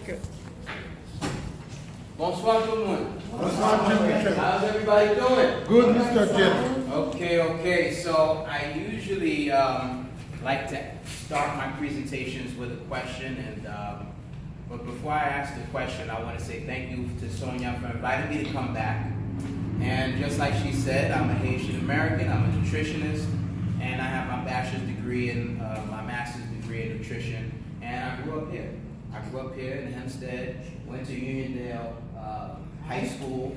Good. Bonsoir tout le monde. Bonsoir, Michel. How's everybody doing? Good, Mr. Jim. Okay. So I usually like to start my presentations with a question, and but before I ask the question, I want to say thank you to Sonia for inviting me to come back. And just like she said, I'm a Haitian American. I'm a nutritionist, and I have my bachelor's degree and my master's degree in nutrition. And I grew up here. I grew up here in Hempstead. Went to Uniondale High School.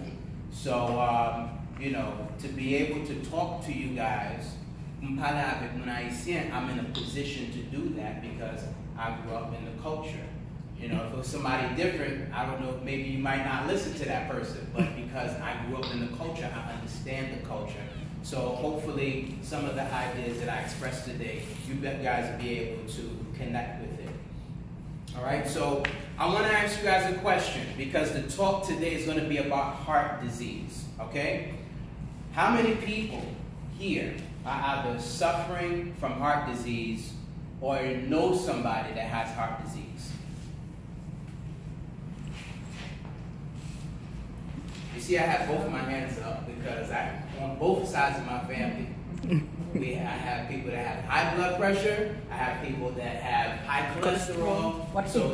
So you know, to be able to talk to you guys, I'm in a position to do that because I grew up in the culture. You know, if it was somebody different, I don't know, maybe you might not listen to that person, but because I grew up in the culture, I understand the culture. So hopefully some of the ideas that I expressed today, you guys will be able to connect with it. All right, so I want to ask you guys a question because the talk today is going to be about heart disease, okay? How many people here are either suffering from heart disease or know somebody that has heart disease? You see, I have both of my hands up because on both sides of my family, I have people that have high blood pressure. I have people that have high cholesterol. What so, if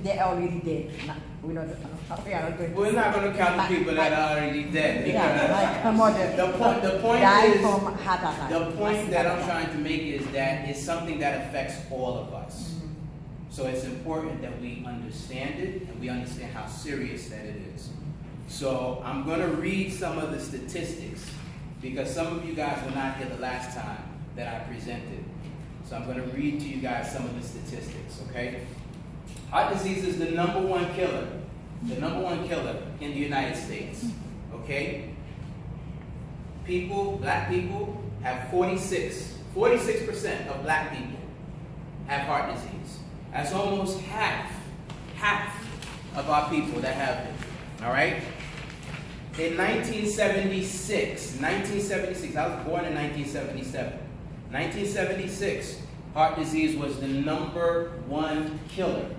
they're already dead? We're not going to count the people that are already dead because the point that I'm trying to make is that it's something that affects all of us. So it's important that we understand it and we understand how serious that it is. So I'm going to read some of the statistics because some of you guys were not here the last time that I presented. So I'm going to read to you guys some of the statistics, okay? Heart disease is the number one killer in the United States, okay? Black people have 46% of black people have heart disease. That's almost half of our people that have it, all right? In 1976, I was born in 1977. 1976, heart disease was the number one killer,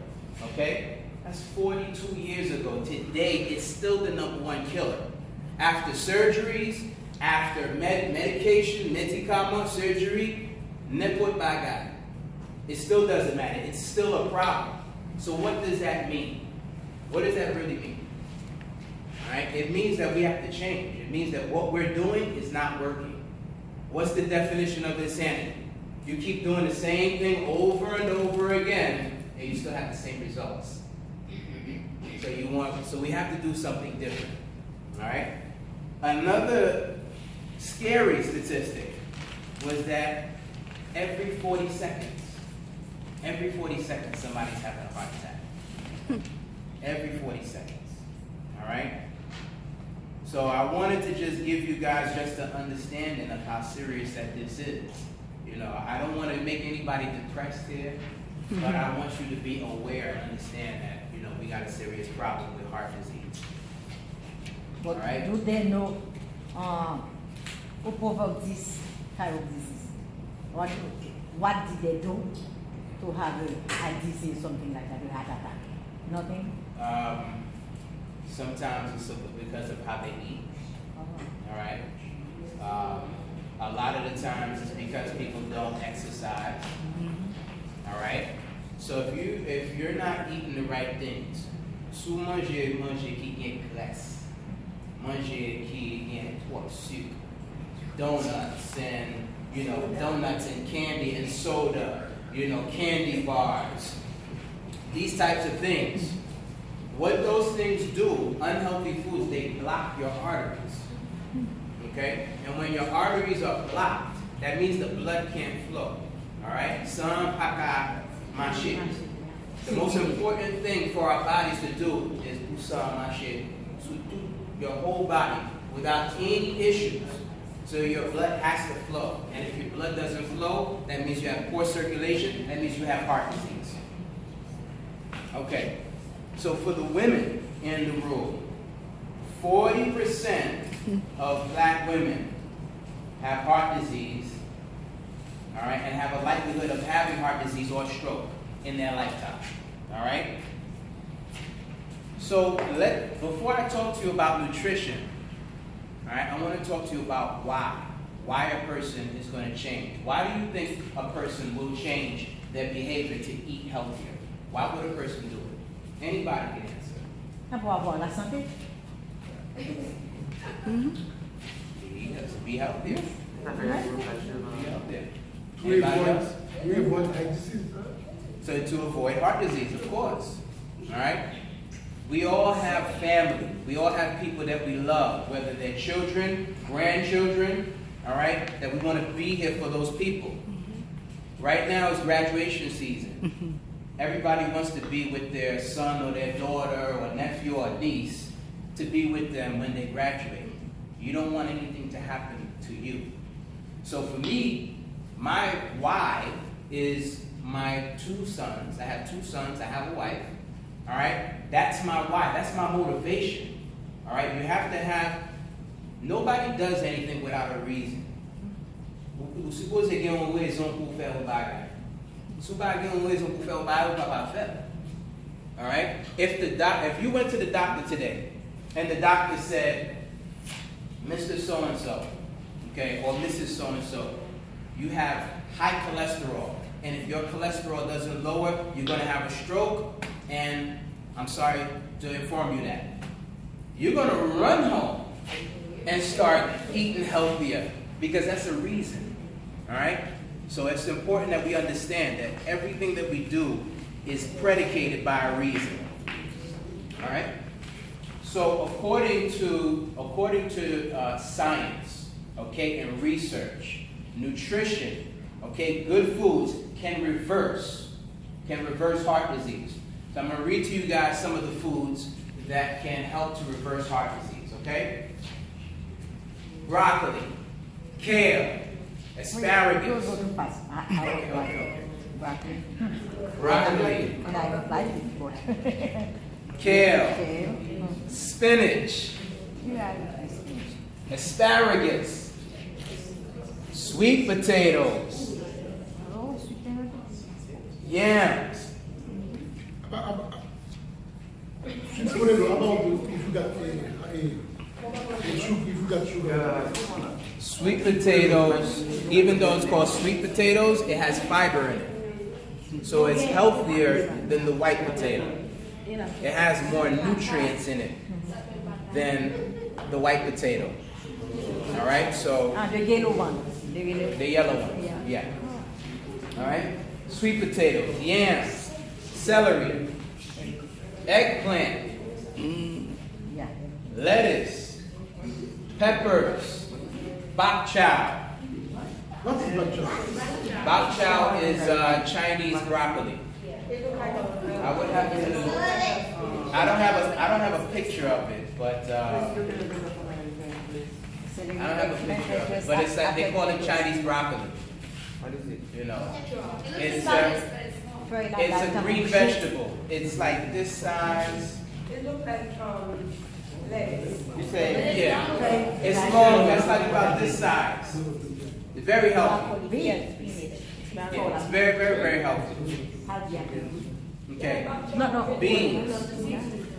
okay? That's 42 years ago. Today, it's still the number one killer. After surgeries, after medication, medicament, surgery, n'importe bagay. It still doesn't matter. It's still a problem. So what does that mean? What does that really mean? Right? It means that we have to change. It means that what we're doing is not working. What's the definition of insanity? You keep doing the same thing over and over again, and you still have the same results. So we have to do something different. All right? Another scary statistic was that every 40 seconds, somebody's having a heart attack. Every 40 seconds. All right? So I wanted to just give you guys just an understanding of how serious that this is. You know, I don't want to make anybody depressed here, but I want you to be aware and understand that, you know, we got a serious problem with heart disease. But right? do they know who provoked this type of disease? What did they do to have a heart disease, something like that, a heart attack? Nothing? Sometimes it's because of how they eat. All right. A lot of the times it's because people don't exercise. All right. So if you're not eating the right things, sou manger qui gagne graisse, manger qui gagne trop sucre, donuts and donuts and candy and soda, candy bars, these types of things. What those things do, unhealthy foods, they block your arteries, okay? And when your arteries are blocked, that means the blood can't flow, all right? Sans paka manger. The most important thing for our bodies to do is sans manger. So do your whole body without any issues. So your blood has to flow. And if your blood doesn't flow, that means you have poor circulation, that means you have heart disease. Okay. So for the women in the room, 40% of black women have heart disease, all right, and have a likelihood of having heart disease or stroke in their lifetime, all right? So before I talk to you about nutrition, all right, I want to talk to you about why a person is going to change. Why do you think a person will change their behavior to eat healthier? Why would a person do it? Anybody can answer. Pour avoir la santé. Be healthier. Be healthier. We Anybody else? avoid heart disease. So to avoid heart disease, of course. All right? We all have family. We all have people that we love, whether they're children, grandchildren, all right, that we want to be here for those people. Right now is graduation season. Everybody wants to be with their son or their daughter or nephew or niece to be with them when they graduate. You don't want anything to happen to you. So for me, my why is my 2 sons. I have 2 sons, I have a wife. All right? That's my why. That's my motivation. All right? You have to have, nobody does anything without a reason. Suppose que tem uma raison pour faire o bagage. Se o bagage tem uma raison pour faire o bagage, o bagage faire. All right? If you went to the doctor today and the doctor said, Mr. So-and-so, okay, or Mrs. So-and-so, you have high cholesterol, and if your cholesterol doesn't lower, you're going to have a stroke, and I'm sorry to inform you that. You're going to run home and start eating healthier, because that's a reason, all right? So it's important that we understand that everything that we do is predicated by a reason, all right? So according to science, okay, and research, nutrition, okay, good foods can reverse heart disease. So I'm going to read to you guys some of the foods that can help to reverse heart disease, okay? Broccoli, kale, asparagus. Broccoli, kale, spinach, asparagus, sweet potatoes, yams. About if you got sugar. Sweet potatoes, even though it's called sweet potatoes, it has fiber in it. So it's healthier than the white potato. It has more nutrients in it than the white potato. All right, so the yellow one. the yellow one, yeah. All right, sweet potatoes, yams, celery, eggplant, lettuce, peppers, bok chow. What is bok chow? Bok chow is Chinese broccoli. I would have to. I don't have a picture of it, but I don't have a picture of it. But it's like they call it Chinese broccoli. What is it? You know, it's a green vegetable. It's like this size. It looks like lettuce. You say, yeah. It's long. It's like about this size. It's very healthy. Yeah, it's very, very, very healthy. Okay. No. Beans.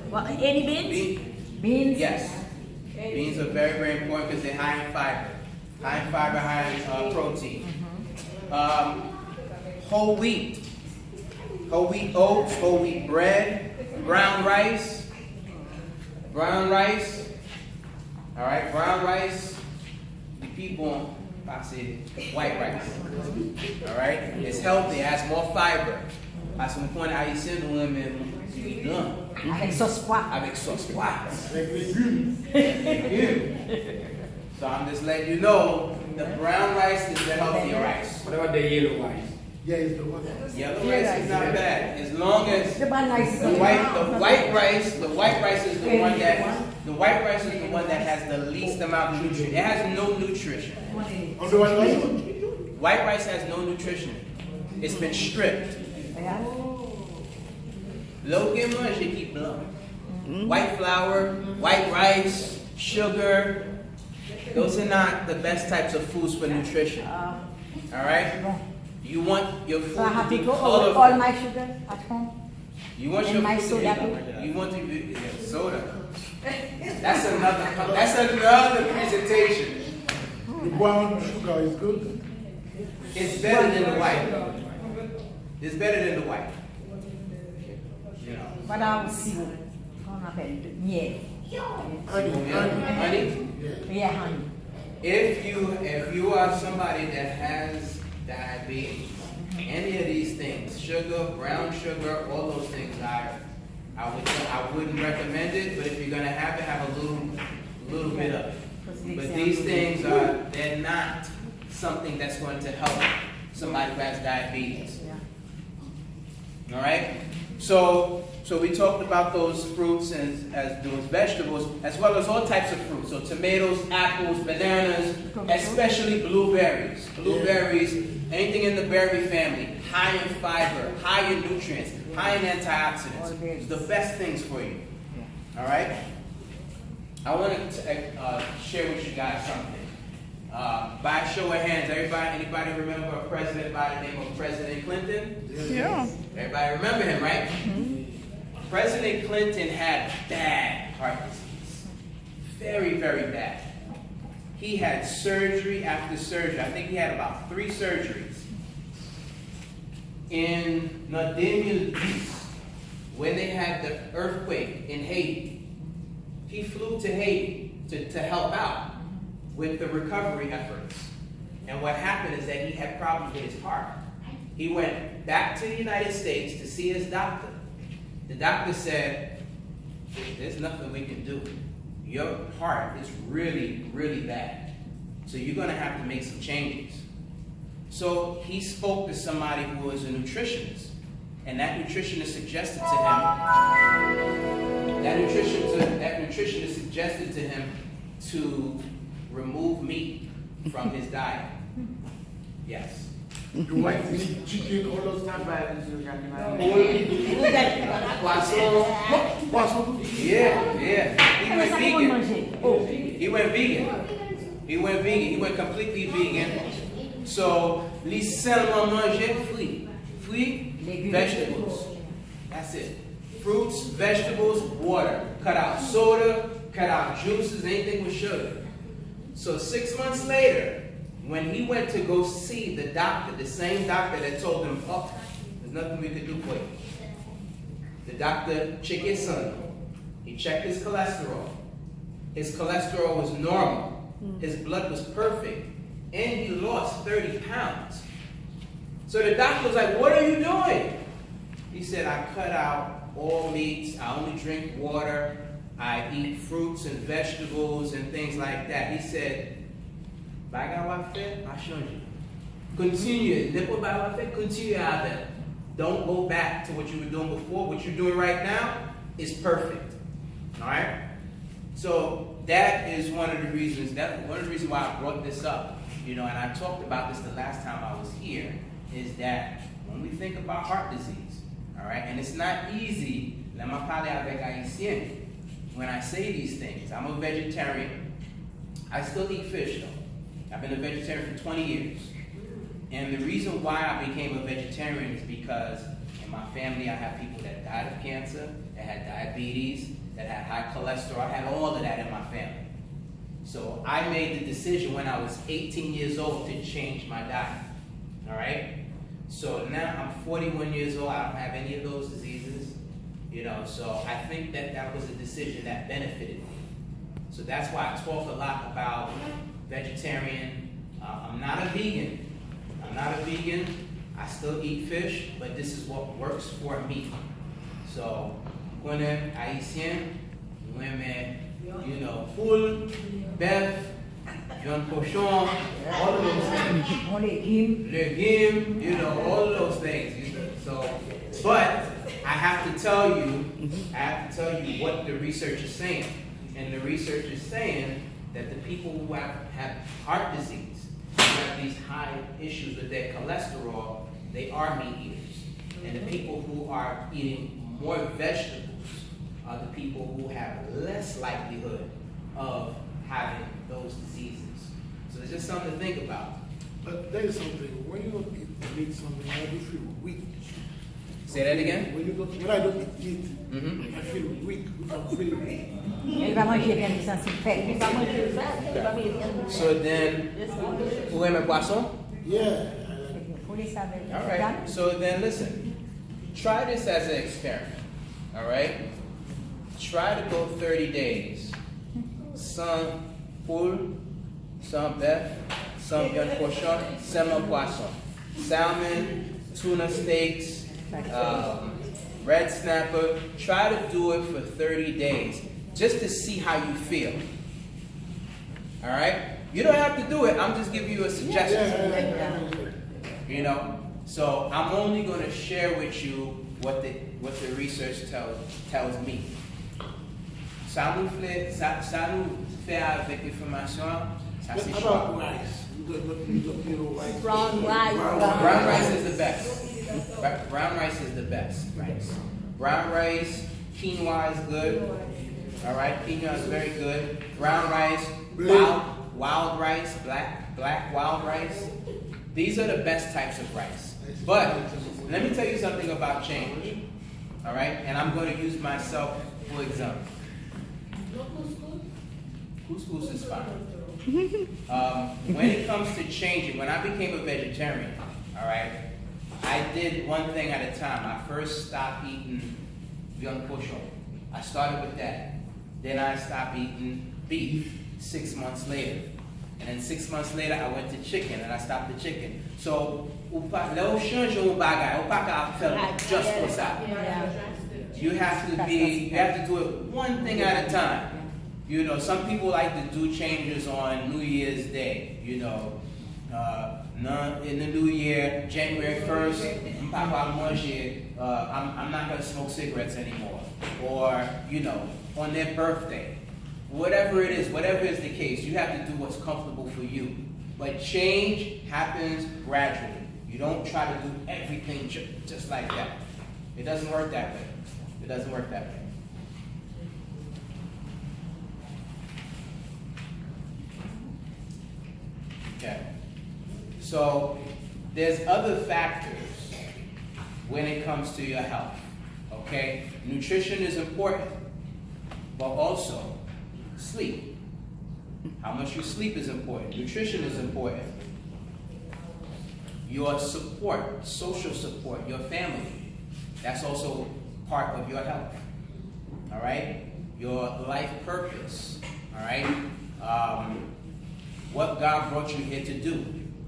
What, any beans? Beans? Yes. Beans are very, very important because they're high in fiber. High in fiber, high in protein. Whole wheat. Whole wheat oats, whole wheat bread, brown rice. Brown rice. All right, brown rice. The people, I said white rice. All right, it's healthy, it has more fiber. À son point, haïtien, nous aimons du Avec sauce pois. avec sauce pois. Like legumes. So I'm just letting you know, the brown rice is the healthy rice. What about the yellow rice? Yeah, it's the one. Yellow rice is not bad, as long as The one rice is the white rice is the one that has the least amount of nutrition. It has no nutrition. On the one rice? White rice has no nutrition. It's been stripped. Logan mange qui blanc. White flour, white rice, sugar. Those are not the best types of foods for nutrition. All right? You want your food to be colorful. All my sugar at home? You want And your my food soda to be, you want to be, yeah, soda. That's another presentation. The brown sugar is good. It's better than the white. It's better than the white. You know. Voilà aussi, qu'on appelle de miel. Honey? Yeah, honey. If you are somebody that has diabetes, any of these things, sugar, brown sugar, all those things, I wouldn't recommend it. But if you're gonna have it, have a little bit of it. But these things they're not something that's going to help somebody who has diabetes. All right. So we talked about those fruits and as those vegetables, as well as all types of fruits. So tomatoes, apples, bananas, especially blueberries. Blueberries, anything in the berry family, high in fiber, high in nutrients, high in antioxidants. It's the best things for you. All right. I want to share with you guys something. By a show of hands, anybody remember a president by the name of President Clinton? Yeah. Everybody remember him, right? Mm-hmm. President Clinton had bad heart disease. Very, very bad. He had surgery after surgery. I think he had about 3 surgeries. In 2010, when they had the earthquake in Haiti, he flew to Haiti to help out with the recovery efforts. And what happened is that he had problems with his heart. He went back to the United States to see his doctor. The doctor said, there's nothing we can do. Your heart is really, really bad. So you're going to have to make some changes. So he spoke to somebody who was a nutritionist. And that nutritionist suggested to him, to remove meat from his diet. Yes. You like meat, chicken, all those stuff. Poisson. Yeah. He went vegan. He went completely vegan. So, lui seulement manger fruits, vegetables. That's it. Fruits, vegetables, water. Cut out soda, cut out juices, anything with sugar. So 6 months later, when he went to go see the doctor, the same doctor that told him, oh, there's nothing we can do for you. The doctor checked his son. He checked his cholesterol. His cholesterol was normal. His blood was perfect. And he lost 30 pounds. So the doctor was like, what are you doing? He said, I cut out all meats. I only drink water. I eat fruits and vegetables and things like that. He said, continue avec. Don't go back to what you were doing before. What you're doing right now is perfect. All right? So that is one of the reasons why I brought this up. You know, and I talked about this the last time I was here, is that when we think about heart disease, all right, and it's not easy, when I say these things. I'm a vegetarian. I still eat fish though. I've been a vegetarian for 20 years. And the reason why I became a vegetarian is because in my family I have people that died of cancer, that had diabetes, that had high cholesterol. I had all of that in my family. So I made the decision when I was 18 years old to change my diet. All right? So now I'm 41 years old. I don't have any of those diseases. You know, so I think that was a decision that benefited me. So that's why I talk a lot about vegetarian. I'm not a vegan. I still eat fish, but this is what works for me. So, when Haitian, women, you know, poule, beef, viande cochon, all of those things. Legumes, you know, all of those things. You know, so, but I have to tell you what the research is saying. And the research is saying that the people who have heart disease, who have these high issues with their cholesterol, they are meat eaters. And the people who are eating more vegetables are the people who have less likelihood of having those diseases. So it's just something to think about. But there is something, when you eat something, you feel weak. Say that again? When I don't eat meat, I feel weak. I'm feeling weak. Il va manger bien sensible. Il va manger ça, il va manger bien. So then, vous aimez poisson? Yeah. All right. So then, listen. Try this as an experiment. All right. Try to go 30 days. Sans poule, sans bœuf, sans viande cochon, sans poisson. Salmon, tuna steaks, red snapper. Try to do it for 30 days just to see how you feel. All right? You don't have to do it. I'm just giving you a suggestion. You know? So I'm only going to share with you what the research tells me. Ça nous fait avec l'information, ça c'est About chaud. rice. Brown rice. Brown rice is the best. Brown rice is the best rice. Brown rice, quinoa is good. All right, quinoa is very good. Brown rice, wild rice, black wild rice. These are the best types of rice. But let me tell you something about change. All right, and I'm going to use myself for example. Couscous is fine. When it comes to changing, when I became a vegetarian, all right, I did one thing at a time. I first stopped eating viande cochon. I started with that. Then I stopped eating beef 6 months later. And then 6 months later, I went to chicken, and I stopped the chicken. So, just for that. You have to do it one thing at a time. You know, some people like to do changes on New Year's Day. You know, in the new year, January 1st, I'm not going to smoke cigarettes anymore. Or, you know, on their birthday. Whatever it is the case, you have to do what's comfortable for you. But change happens gradually. You don't try to do everything just like that. It doesn't work that way. It doesn't work that way. Okay. So there's other factors when it comes to your health. Okay? Nutrition is important, but also sleep. How much you sleep is important. Nutrition is important. Your support, social support, your family, that's also part of your health. All right? Your life purpose. All right? What God brought you here to do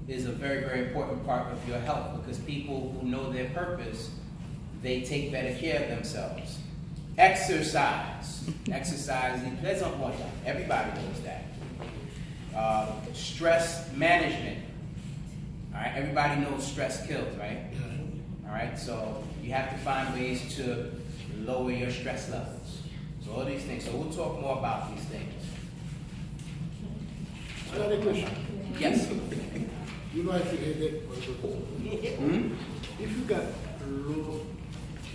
is a very, very important part of your health, because people who know their purpose, they take better care of themselves. Exercise. Exercise is important. Everybody knows that. Stress management. All right, everybody knows stress kills, right? All right, so you have to find ways to lower your stress levels. So all these things. So we'll talk more about these things. I got a question. Yes. You know, I think that if you got low,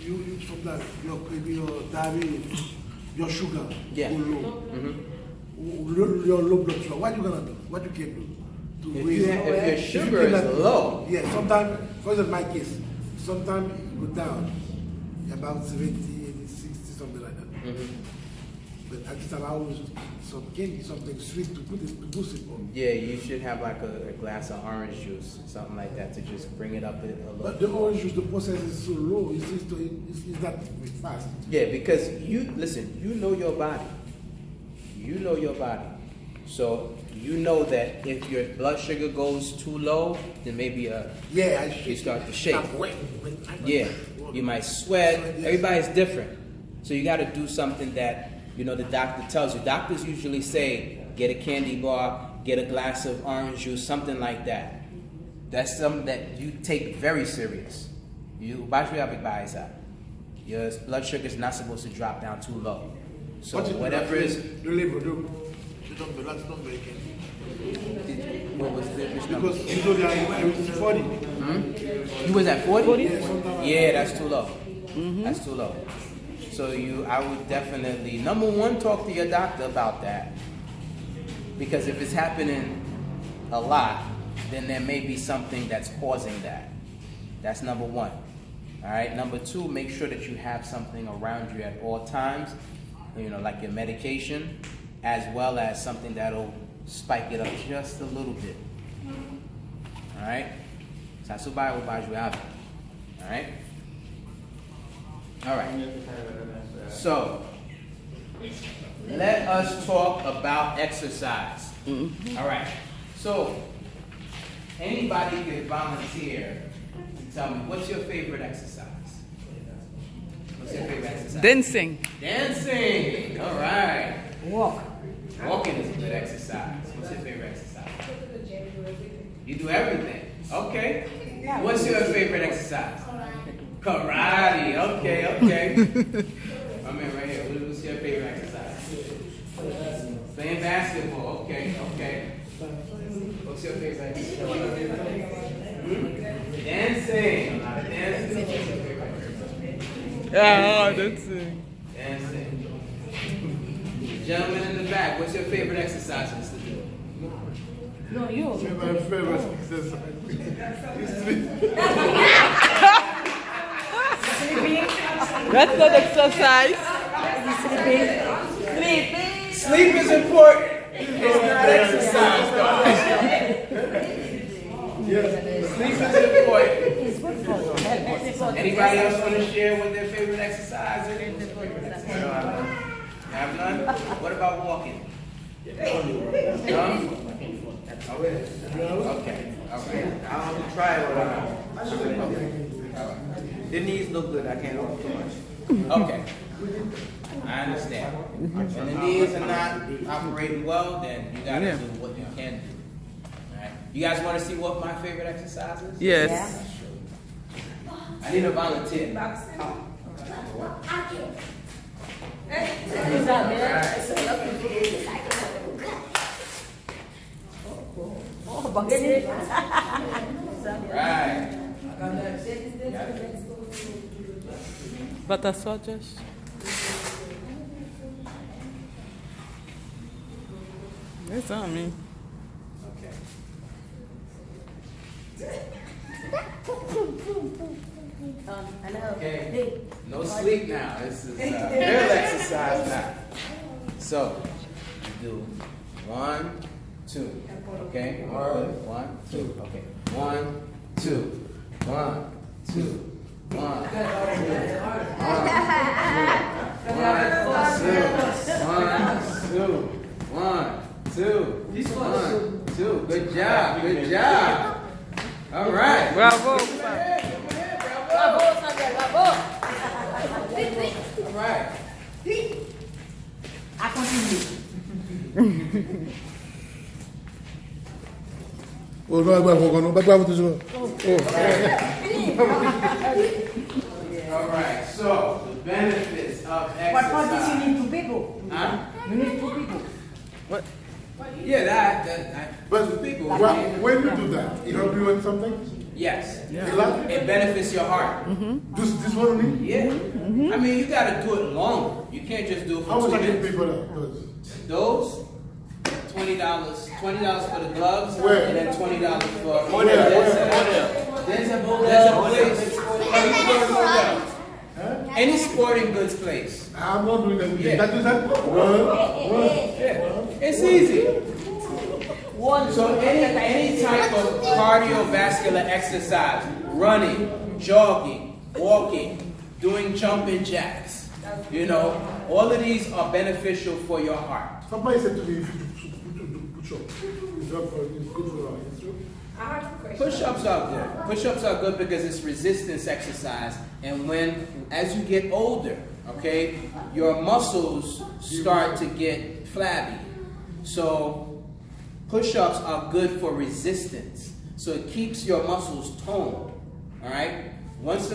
you sometimes your diabetes, your sugar, Yeah. go low, your low blood sugar. What you gonna do? What you can do to If raise your it? sugar is low. Yeah. Sometimes, for example, my case, sometimes it go down about 70, 60, something like that. But at this time, I always some candy, something sweet to put it to boost it for me. Yeah, you should have like a glass of orange juice, something like that, to just bring it up a little. But the orange juice, the process is so low, it's not fast. Yeah, because you know your body. You know your body. So you know that if your blood sugar goes too low, then maybe you start to shake. Yeah, you might sweat. Everybody's different. So you got to do something that, you know, the doctor tells you. Doctors usually say, get a candy bar, get a glass of orange juice, something like that. That's something that you take very serious. Your blood sugar is not supposed to drop down too low. So whatever is... The liver, that's not very candy. What was this number? Because you know I was 40. You was at 40? Yeah, that's too low. That's too low. So I would definitely, number one, talk to your doctor about that. Because if it's happening a lot, then there may be something that's causing that. That's number one. All right. Number two, make sure that you have something around you at all times, you know, like your medication, as well as something that'll spike it up just a little bit. All right. All right. All right. So, let us talk about exercise. All right. So, anybody can volunteer to tell me, what's your favorite exercise? What's your favorite exercise? Dancing. Dancing. All right. Walk. Walking is a good exercise. What's your favorite exercise? You do everything. Okay. What's your favorite exercise? Karate. Okay, okay. I mean, right here. What's your favorite exercise? Playing basketball. Okay, okay. What's your favorite exercise? Dancing. A lot of dancing. Yeah, dancing. Dancing. Gentleman in the back, what's your favorite exercises to do? No, you. My favorite exercise is sleep. That's not exercise. Sleeping. Sleep is important. It's not exercise, though. Yes. Sleep is important. It's good for your health. Anybody else want to share what their favorite exercise is? Have none? What about walking? No? Okay. Okay. I'll try it. The knees look good. I can't walk too much. Okay. I understand. When the knees are not operating well, then you gotta do what you can do. Alright. You guys want to see what my favorite exercise is? Yes. I need a volunteer. Oh, bucket. Right. But I saw just. It's on me. Okay. Okay. No sleep now. This is real exercise now. So, you do 1, 2. Okay? 1, 2. Okay. 1, 2. 1, 2. 1, 2. 1, 2. 1, 2. Good job. Good job. All right. Bravo. Bravo, Samuel, bravo. All right. I continue. Oh, no, All right. So, the benefits of exercise. But for this, you need 2 people. Huh? You need 2 people. What? Yeah, that But people. when you do that, it help you in something? Yes. A lot? It benefits your heart. This one only? Yeah. I mean, you got to do it longer. You can't just do it How for much 2 I can pay minutes. for that? Those, $20 for the gloves, Where? and then $20 for. Where? There's a place. Oh, you can go there. Any sporting goods place. I'm not doing that. Yeah. That is that? Yeah. It's easy. So any type of cardiovascular exercise, running, jogging, walking, doing jumping jacks, you know, all of these are beneficial for your heart. Somebody said to me, if you do push-up, it's good for our history. I have a question. Push-ups are good. Push-ups are good because it's resistance exercise, and as you get older, okay, your muscles start to get flabby. So push-ups are good for resistance. So it keeps your muscles toned. All right. Once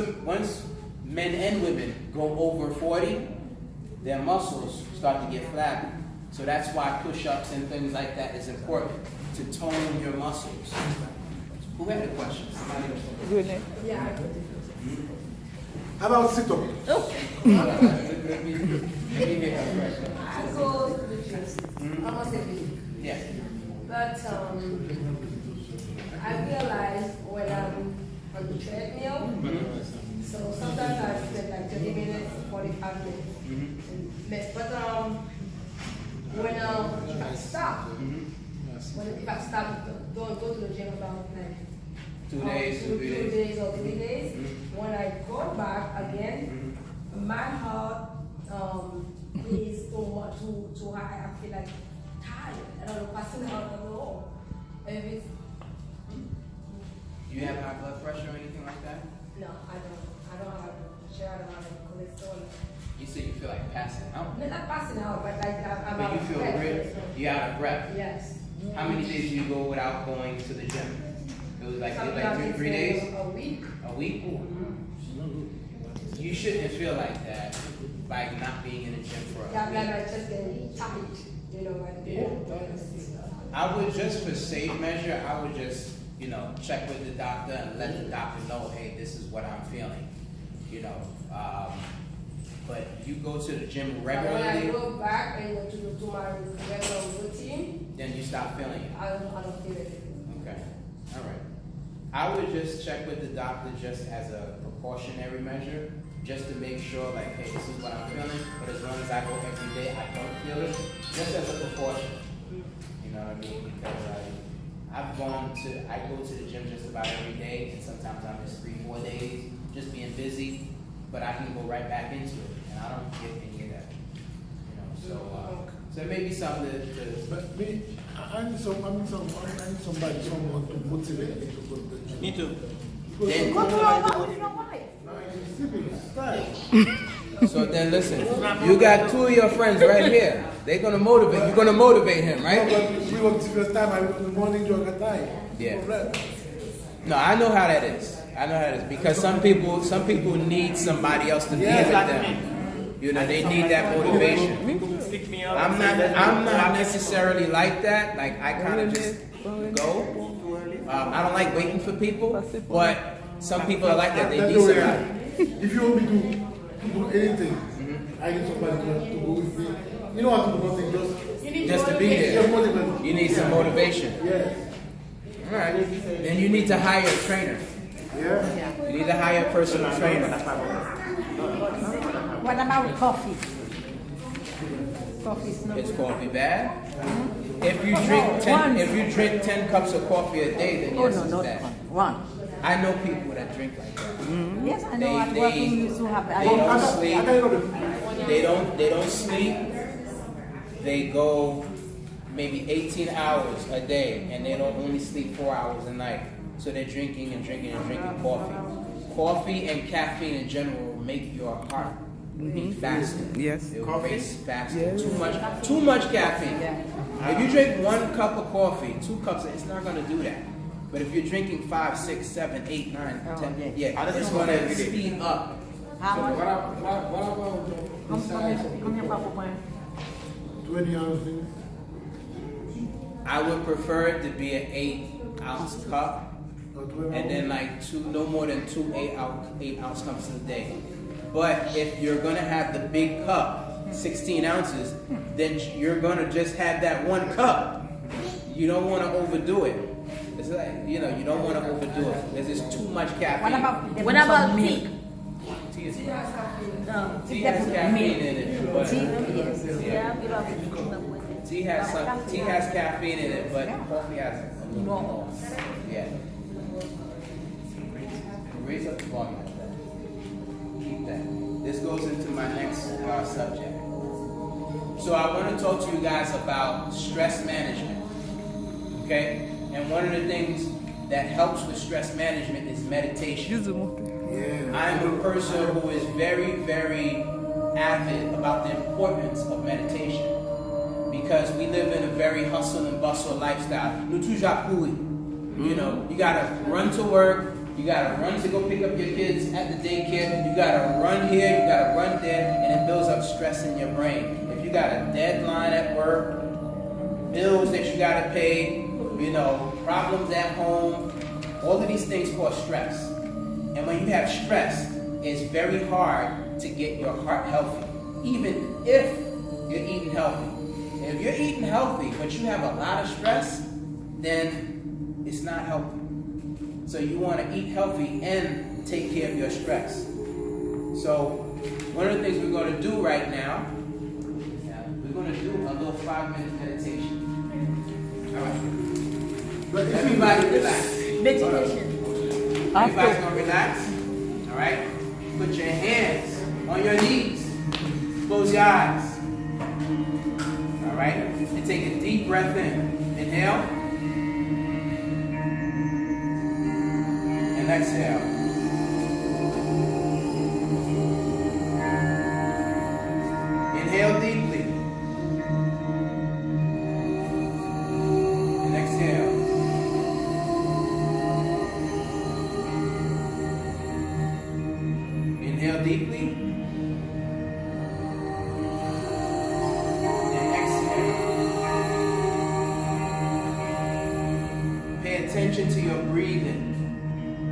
men and women go over 40, their muscles start to get flabby. So that's why push-ups and things like that is important to tone your muscles. Who had a question? Somebody else. Really? Yeah. How about sit-up? Let me hear her question. I go to the gym almost every week. Yes. But I realize when I'm on the treadmill, So sometimes I spend like 30 minutes, 45 minutes. But when if I stop, if I stop, don't go to the gym about like 2 days, 3 days. 2 days or 3 days. When I go back again, my heart is too high. I feel like tired. I don't know, passing out. I don't know. You have high blood pressure or anything like that? No, I don't. I don't have sugar. I don't have cholesterol. You say you feel like passing out? No, not passing out, but like I'm But out you of feel breath. great? You out of breath? Yes. How many days do you go without going to the gym? It was like Sometimes 3 days? A week. A week? You shouldn't feel like that by not being in the gym for a Yeah, week. like I just getting tired, you know, like I would just, for safe measure, I would just, check with the doctor and let the doctor know, hey, this is what I'm feeling, but you go to the gym When I regularly, go back and go to my regular routine, then you stop feeling it. I don't feel it. Okay, all right. I would just check with the doctor just as a precautionary measure, just to make sure, like, hey, this is what I'm feeling, but as long as I go every day, I don't feel it, just as a precaution. You know what I mean? Because I go to the gym just about every day, and sometimes I miss 3-4 days, just being busy, but I can go right back into it, and I don't get any of that. So it may be something to But me, I need someone to motivate me to go to the gym. Me too. Then- Go to your house with your wife. No, it's sleeping, it's tired. So then listen, you got 2 of your friends right here. They're gonna motivate. You're gonna motivate him, right? No, but we work the first time, I in the morning, jog at night. Yeah. Correct. No, I know how that is. I know how that is because some people need somebody else to be Yeah, with like them. They need that motivation. Pick me up. I'm not necessarily like that. Like I kind of just go. I don't like waiting for people, but some people are like that. They That's need the way somebody. if you want me to do anything, I need somebody to go with me. You know how to do nothing, Just to be there. just motivate. You need some motivation. Yes. All right. Then you need to hire a trainer. Yeah. You need to hire a personal trainer. What about coffee? Coffee is not Is good. coffee bad? If you drink 10 cups of coffee a day, then Oh yes, no, it's not bad. one. I know people that drink like that. Yes, I know. At They- work we used to have. they don't I sleep. can know the They don't sleep. They go maybe 18 hours a day, and they don't only sleep 4 hours a night. So they're drinking and drinking and drinking coffee. Coffee and caffeine in general will make your heart beat faster. Yes. It will race faster. Yes. Too much caffeine. Yeah. If you drink 1 cup of coffee, 2 cups, it's not going to do that. But if you're drinking 5, 6, 7, 8, 9, 10, yeah, it's going to speed up. How much? What about besides Combien par point? 20 ounces? I would prefer it to be an 8-ounce cup, Or 12 and then like no more than 2 8-ounce cups a day. But if you're gonna have the big cup, 16 ounces, then you're gonna just have that 1 cup. You don't want to overdo it. It's like you don't want to overdo it. There's just too much caffeine. What about milk? Tea is No, tea has caffeine in it, but Tea, yes. tea has caffeine in it, but coffee has a little bit more. Yeah. Raise up the volume. Keep that. This goes into my next subject. So I want to talk to you guys about stress management. Okay? And one of the things that helps with stress management is meditation. Yeah. I'm a person who is very, very avid about the importance of meditation because we live in a very hustle and bustle lifestyle. You know, you gotta run to work, you gotta run to go pick up your kids at the daycare, you gotta run here, you gotta run there, and it builds up stress in your brain. If you got a deadline at work, bills that you gotta pay, problems at home, all of these things cause stress. And when you have stress, it's very hard to get your heart healthy, even if you're eating healthy. If you're eating healthy, but you have a lot of stress, then it's not healthy. So you want to eat healthy and take care of your stress. So one of the things we're going to do right now, we're going to do a little 5-minute meditation. All right. But Everybody relax. Meditation. Everybody's going to relax. All right. Put your hands on your knees. Close your eyes. All right. And take a deep breath in. Inhale. And exhale. Inhale deeply. And exhale. Inhale deeply. And exhale. Pay attention to your breathing.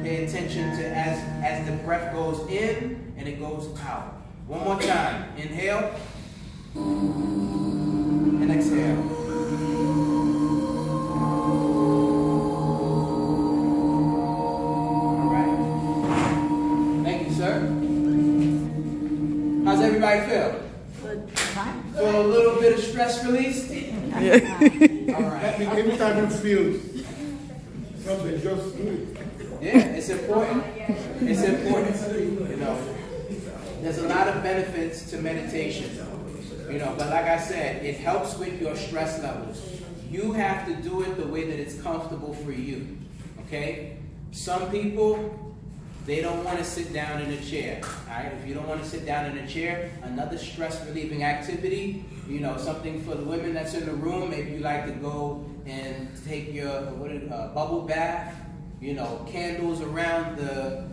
Pay attention to as the breath goes in and it goes out. One more time. Inhale. And exhale. All right. Thank you, sir. How's everybody feel? Fine. Feel a little bit of stress released? Yeah. All right. every time you feel something, just do it. Yeah, it's important. It's important. You know, there's a lot of benefits to meditation. You know, but like I said, it helps with your stress levels. You have to do it the way that it's comfortable for you. Okay? Some people, they don't want to sit down in a chair. Alright? If you don't want to sit down in a chair, another stress relieving activity, you know, something for the women that's in the room, maybe you like to go and take your bubble bath, you know, candles around the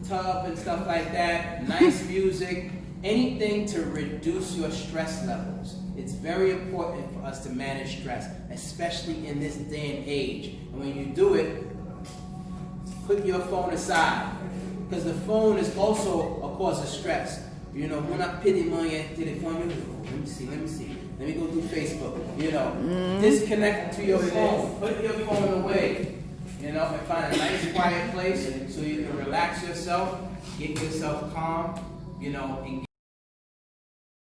tub and stuff like that, nice music. Anything to reduce your stress levels. It's very important for us to manage stress, especially in this day and age. And when you do it, put your phone aside, because the phone is also a cause of stress. You know, when I pity my telephone, let me see. Let me go through Facebook. You know, disconnect to your phone. Put your phone away. You know, and find a nice quiet place so you can relax yourself, get yourself calm. You know, and